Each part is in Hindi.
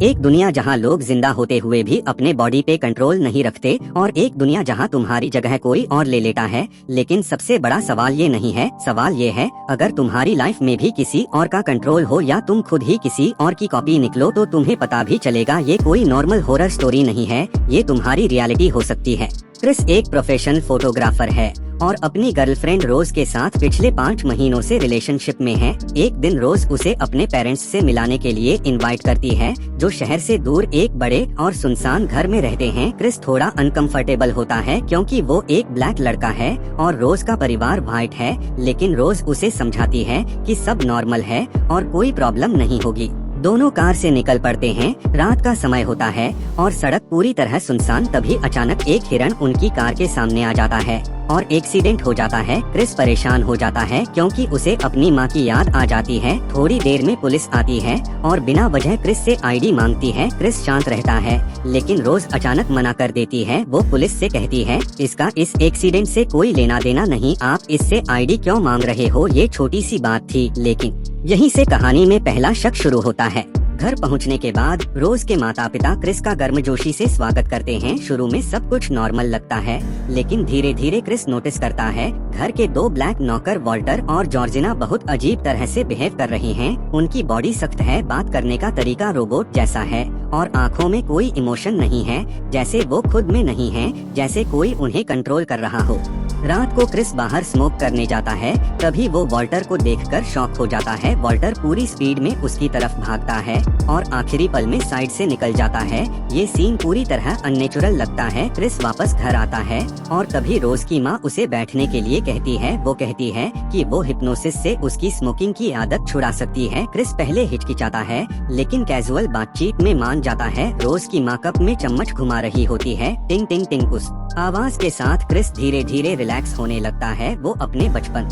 एक दुनिया जहां लोग जिंदा होते हुए भी अपने बॉडी पे कंट्रोल नहीं रखते, और एक दुनिया जहां तुम्हारी जगह कोई और ले लेता है। लेकिन सबसे बड़ा सवाल ये नहीं है, सवाल ये है, अगर तुम्हारी लाइफ में भी किसी और का कंट्रोल हो या तुम खुद ही किसी और की कॉपी निकलो, तो तुम्हें पता भी चलेगा ये कोई नॉर्मल हॉरर स्टोरी नहीं है, ये तुम्हारी रियलिटी हो सकती है। क्रिस एक प्रोफेशनल फोटोग्राफर है और अपनी गर्लफ्रेंड रोज के साथ पिछले 5 महीनों से रिलेशनशिप में है। एक दिन रोज उसे अपने पेरेंट्स से मिलाने के लिए इनवाइट करती है, जो शहर से दूर एक बड़े और सुनसान घर में रहते हैं। क्रिस थोड़ा अनकंफर्टेबल होता है क्योंकि वो एक ब्लैक लड़का है और रोज का परिवार व्हाइट है, लेकिन रोज उसे समझाती है कि सब नॉर्मल है और कोई प्रॉब्लम नहीं होगी। दोनों कार से निकल पड़ते हैं। रात का समय होता है और सड़क पूरी तरह सुनसान। तभी अचानक एक हिरण उनकी कार के सामने आ जाता है और एक्सीडेंट हो जाता है। क्रिस परेशान हो जाता है क्योंकि उसे अपनी माँ की याद आ जाती है। थोड़ी देर में पुलिस आती है और बिना वजह क्रिस से आईडी मांगती है। क्रिस शांत रहता है, लेकिन रोज अचानक मना कर देती है। वो पुलिस से कहती है, इसका इस एक्सीडेंट से कोई लेना देना नहीं, आप इससे आईडी क्यों मांग रहे हो, ये छोटी सी बात थी। लेकिन यहीं से कहानी में पहला शक शुरू होता है। घर पहुंचने के बाद रोज के माता पिता क्रिस का गर्मजोशी से स्वागत करते हैं। शुरू में सब कुछ नॉर्मल लगता है, लेकिन धीरे धीरे क्रिस नोटिस करता है घर के 2 ब्लैक नौकर वॉल्टर और जॉर्जिना बहुत अजीब तरह से बिहेव कर रहे हैं। उनकी बॉडी सख्त है, बात करने का तरीका रोबोट जैसा है और आँखों में कोई इमोशन नहीं है, जैसे वो खुद में नहीं है, जैसे कोई उन्हें कंट्रोल कर रहा हो। रात को क्रिस बाहर स्मोक करने जाता है, तभी वो वॉल्टर को देखकर शॉक हो जाता है। वॉल्टर पूरी स्पीड में उसकी तरफ भागता है और आखिरी पल में साइड से निकल जाता है। ये सीन पूरी तरह अननेचुरल लगता है। क्रिस वापस घर आता है और तभी रोज की माँ उसे बैठने के लिए कहती है। वो कहती है कि वो हिप्नोसिस से उसकी स्मोकिंग की आदत छुड़ा सकती है। क्रिस पहले हिचकिचाता है, लेकिन कैजुअल बातचीत में मान जाता है। रोज की माँ कप में चम्मच घुमा रही होती है। टिंग टिंग टिंग। उस आवाज के साथ क्रिस धीरे धीरे रिलैक्स होने लगता है। वो अपने बचपन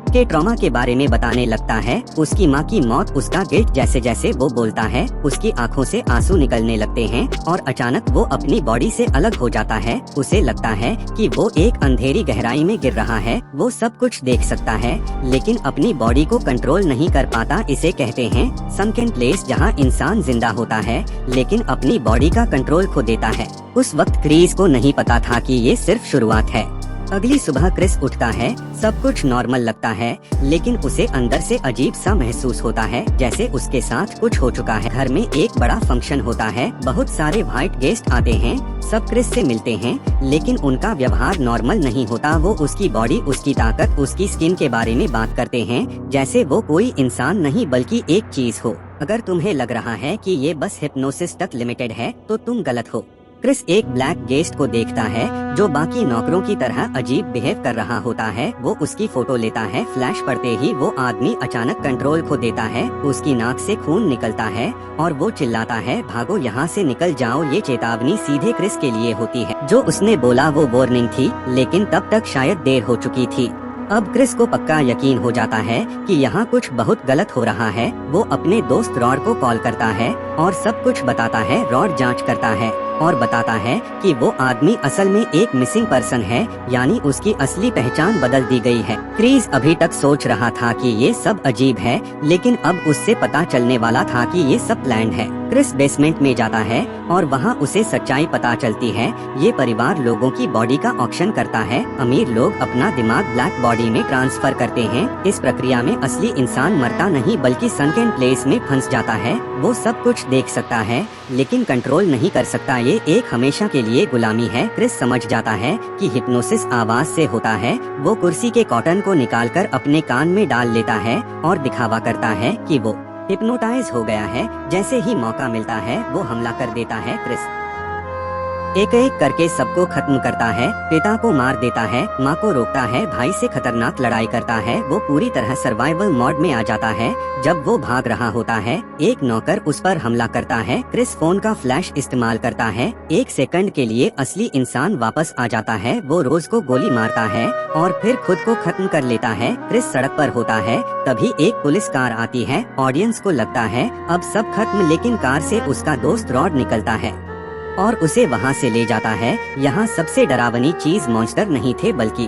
के ट्रॉमा के बारे में बताने लगता है। उसकी माँ की मौत, उसका गिल्ट। जैसे जैसे वो बोलता है, उसकी आंखों से आंसू निकलने लगते हैं और अचानक वो अपनी बॉडी से अलग हो जाता है। उसे लगता है कि वो एक अंधेरी गहराई में गिर रहा है। वो सब कुछ देख सकता है, लेकिन अपनी बॉडी को कंट्रोल नहीं कर पाता। इसे कहते हैं सनकन प्लेस, जहाँ इंसान जिंदा होता है लेकिन अपनी बॉडी का कंट्रोल खो देता है। उस वक्त क्रिस को नहीं पता था कि ये सिर्फ शुरुआत है। अगली सुबह क्रिस उठता है, सब कुछ नॉर्मल लगता है, लेकिन उसे अंदर से अजीब सा महसूस होता है, जैसे उसके साथ कुछ हो चुका है। घर में एक बड़ा फंक्शन होता है, बहुत सारे व्हाइट गेस्ट आते हैं। सब क्रिस से मिलते हैं, लेकिन उनका व्यवहार नॉर्मल नहीं होता। वो उसकी बॉडी, उसकी ताकत, उसकी स्किन के बारे में बात करते हैं, जैसे वो कोई इंसान नहीं बल्कि एक चीज हो। अगर तुम्हें लग रहा है कि ये बस हिप्नोसिस तक लिमिटेड है, तो तुम गलत हो। क्रिस एक ब्लैक गेस्ट को देखता है जो बाकी नौकरों की तरह अजीब बिहेव कर रहा होता है। वो उसकी फोटो लेता है। फ्लैश पड़ते ही वो आदमी अचानक कंट्रोल खो देता है। उसकी नाक से खून निकलता है और वो चिल्लाता है, भागो यहाँ से, निकल जाओ। ये चेतावनी सीधे क्रिस के लिए होती है। जो उसने बोला वो वार्निंग थी, लेकिन तब तक शायद देर हो चुकी थी। अब क्रिस को पक्का यकीन हो जाता है कि यहाँ कुछ बहुत गलत हो रहा है। वो अपने दोस्त रॉड को कॉल करता है और सब कुछ बताता है। रॉड जांच करता है और बताता है कि वो आदमी असल में एक मिसिंग पर्सन है, यानी उसकी असली पहचान बदल दी गई है। क्रिस अभी तक सोच रहा था कि ये सब अजीब है, लेकिन अब उससे पता चलने वाला था कि ये सब प्लान्ड है। क्रिस बेसमेंट में जाता है और वहाँ उसे सच्चाई पता चलती है। ये परिवार लोगों की बॉडी का ऑक्शन करता है। अमीर लोग अपना दिमाग ब्लैक बॉडी में ट्रांसफर करते हैं। इस प्रक्रिया में असली इंसान मरता नहीं बल्कि सनकन प्लेस में फंस जाता है। वो सब कुछ देख सकता है, लेकिन कंट्रोल नहीं कर सकता। ये एक हमेशा के लिए गुलामी है। क्रिस समझ जाता है कि हिप्नोसिस आवाज से होता है। वो कुर्सी के कॉटन को निकालकर अपने कान में डाल लेता है और दिखावा करता है कि वो हिप्नोटाइज हो गया है। जैसे ही मौका मिलता है वो हमला कर देता है। क्रिस एक एक करके सबको खत्म करता है। पिता को मार देता है, माँ को रोकता है, भाई से खतरनाक लड़ाई करता है। वो पूरी तरह सर्वाइवल मोड में आ जाता है। जब वो भाग रहा होता है, एक नौकर उस पर हमला करता है। क्रिस फोन का फ्लैश इस्तेमाल करता है। 1 सेकंड के लिए असली इंसान वापस आ जाता है। वो रोज को गोली मारता है और फिर खुद को खत्म कर लेता है। क्रिस सड़क पर होता है, तभी एक पुलिस कार आती है। ऑडियंस को लगता है अब सब खत्म, लेकिन कार से उसका दोस्त रॉड निकलता है और उसे वहाँ से ले जाता है। यहाँ सबसे डरावनी चीज मॉन्स्टर नहीं थे, बल्कि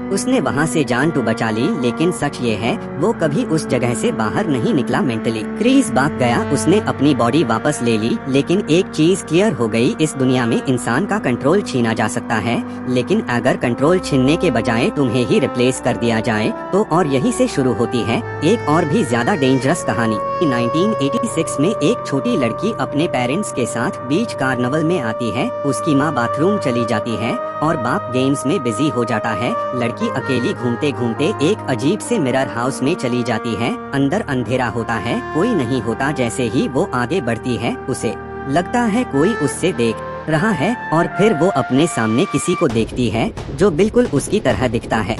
उसने वहाँ से जान तो बचा ली, लेकिन सच ये है वो कभी उस जगह से बाहर नहीं निकला मेंटली। क्रिस भाग गया, उसने अपनी बॉडी वापस ले ली, लेकिन एक चीज क्लियर हो गई, इस दुनिया में इंसान का कंट्रोल छीना जा सकता है, लेकिन अगर कंट्रोल छीनने के बजाय तुम्हें ही रिप्लेस कर दिया जाए तो। और यही से शुरू होती है एक और भी ज्यादा डेंजरस कहानी। 1986 में एक छोटी लड़की अपने पेरेंट्स के साथ बीच कार्निवल में आती है। उसकी माँ बाथरूम चली जाती है और बाप गेम्स में बिजी हो जाता है। लड़की अकेली घूमते घूमते एक अजीब से मिरर हाउस में चली जाती है। अंदर अंधेरा होता है, कोई नहीं होता। जैसे ही वो आगे बढ़ती है उसे लगता है कोई उससे देख रहा है, और फिर वो अपने सामने किसी को देखती है जो बिल्कुल उसकी तरह दिखता है।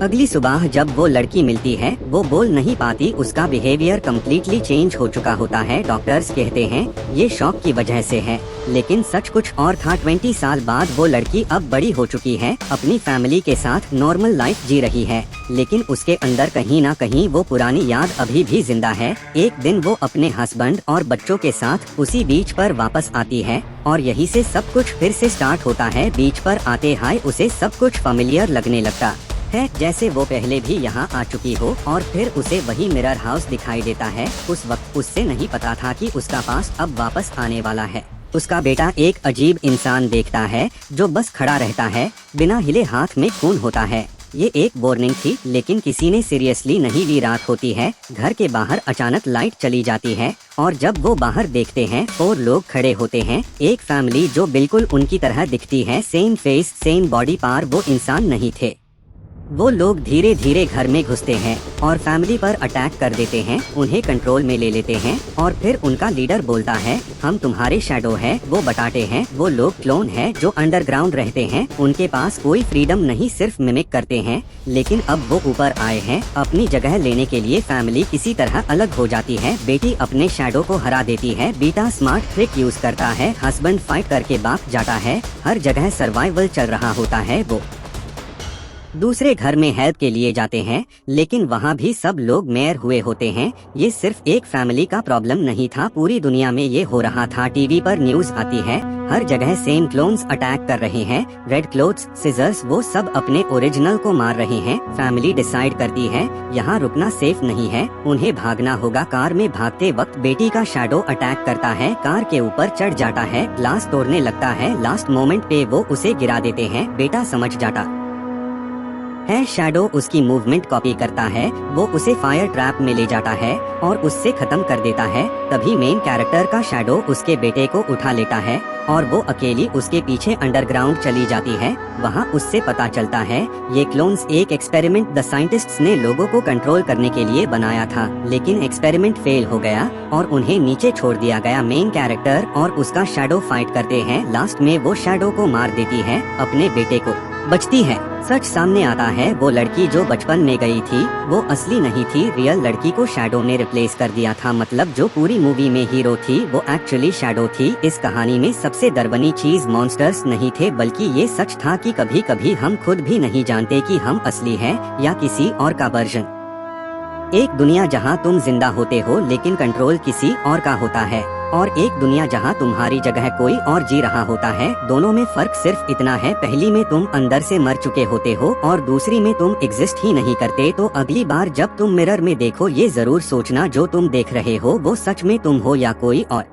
अगली सुबह जब वो लड़की मिलती है वो बोल नहीं पाती, उसका बिहेवियर कम्प्लीटली चेंज हो चुका होता है। डॉक्टर्स कहते हैं ये शॉक की वजह से है, लेकिन सच कुछ और था। 20 साल बाद वो लड़की अब बड़ी हो चुकी है, अपनी फैमिली के साथ नॉर्मल लाइफ जी रही है, लेकिन उसके अंदर कहीं ना कहीं वो पुरानी याद अभी भी जिंदा है। एक दिन वो अपने हस्बैंड और बच्चों के साथ उसी बीच पर वापस आती है और यही से सब कुछ फिर से स्टार्ट होता है। बीच पर आते हाय उसे सब कुछ फेमिलियर लगने लगता है, जैसे वो पहले भी यहाँ आ चुकी हो, और फिर उसे वही मिरर हाउस दिखाई देता है। उस वक्त उससे नहीं पता था कि उसका पास्ट अब वापस आने वाला है। उसका बेटा एक अजीब इंसान देखता है जो बस खड़ा रहता है, बिना हिले, हाथ में खून होता है। ये एक वार्निंग थी, लेकिन किसी ने सीरियसली नहीं ली। रात होती है, घर के बाहर अचानक लाइट चली जाती है और जब वो बाहर देखते हैं और लोग खड़े होते हैं, एक फैमिली जो बिल्कुल उनकी तरह दिखती है, सेम फेस सेम बॉडी, पर वो इंसान नहीं थे। वो लोग धीरे धीरे घर में घुसते हैं और फैमिली पर अटैक कर देते हैं, उन्हें कंट्रोल में ले लेते हैं। और फिर उनका लीडर बोलता है हम तुम्हारे शैडो है। वो बताते हैं वो लोग क्लोन है जो अंडरग्राउंड रहते हैं, उनके पास कोई फ्रीडम नहीं, सिर्फ मिमिक करते हैं। लेकिन अब वो ऊपर आए हैं अपनी जगह लेने के लिए। फैमिली किसी तरह अलग हो जाती है, बेटी अपने शैडो को हरा देती है, बेटा स्मार्ट ट्रिक यूज करता है, हस्बैंड फाइट करके भाग जाता है। हर जगह सर्वाइवल चल रहा होता है। वो दूसरे घर में हेल्प के लिए जाते हैं, लेकिन वहाँ भी सब लोग मेयर हुए होते हैं। ये सिर्फ एक फैमिली का प्रॉब्लम नहीं था, पूरी दुनिया में ये हो रहा था। टीवी पर न्यूज आती है, हर जगह सेम क्लोन्स अटैक कर रहे हैं, रेड क्लोथ्स, सिजर्स, वो सब अपने ओरिजिनल को मार रहे हैं। फैमिली डिसाइड करती है यहाँ रुकना सेफ नहीं है, उन्हें भागना होगा। कार में भागते वक्त बेटी का शैडो अटैक करता है, कार के ऊपर चढ़ जाता है, ग्लास तोड़ने लगता है। लास्ट मोमेंट पे वो उसे गिरा देते हैं, बेटा समझ जाता है शैडो उसकी मूवमेंट कॉपी करता है। वो उसे फायर ट्रैप में ले जाता है और उससे खत्म कर देता है। तभी मेन कैरेक्टर का शैडो उसके बेटे को उठा लेता है और वो अकेली उसके पीछे अंडरग्राउंड चली जाती है। वहाँ उससे पता चलता है ये क्लोन्स एक एक्सपेरिमेंट द साइंटिस्ट्स ने लोगों को कंट्रोल करने के लिए बनाया था, लेकिन एक्सपेरिमेंट फेल हो गया और उन्हें नीचे छोड़ दिया गया। मेन कैरेक्टर और उसका शैडो फाइट करते हैं, लास्ट में वो शैडो को मार देती है, अपने बेटे को बचती है। सच सामने आता है, वो लड़की जो बचपन में गई थी वो असली नहीं थी, रियल लड़की को शैडो ने रिप्लेस कर दिया था। मतलब जो पूरी मूवी में हीरो थी वो एक्चुअली शैडो थी। इस कहानी में सबसे दर्दनाक चीज मॉन्स्टर्स नहीं थे, बल्कि ये सच था कि कभी कभी हम खुद भी नहीं जानते कि हम असली हैं या किसी और का वर्जन। एक दुनिया जहां तुम जिंदा होते हो लेकिन कंट्रोल किसी और का होता है, और एक दुनिया जहां तुम्हारी जगह कोई और जी रहा होता है। दोनों में फर्क सिर्फ इतना है, पहली में तुम अंदर से मर चुके होते हो और दूसरी में तुम एग्जिस्ट ही नहीं करते। तो अगली बार जब तुम मिरर में देखो ये जरूर सोचना जो तुम देख रहे हो वो सच में तुम हो या कोई और।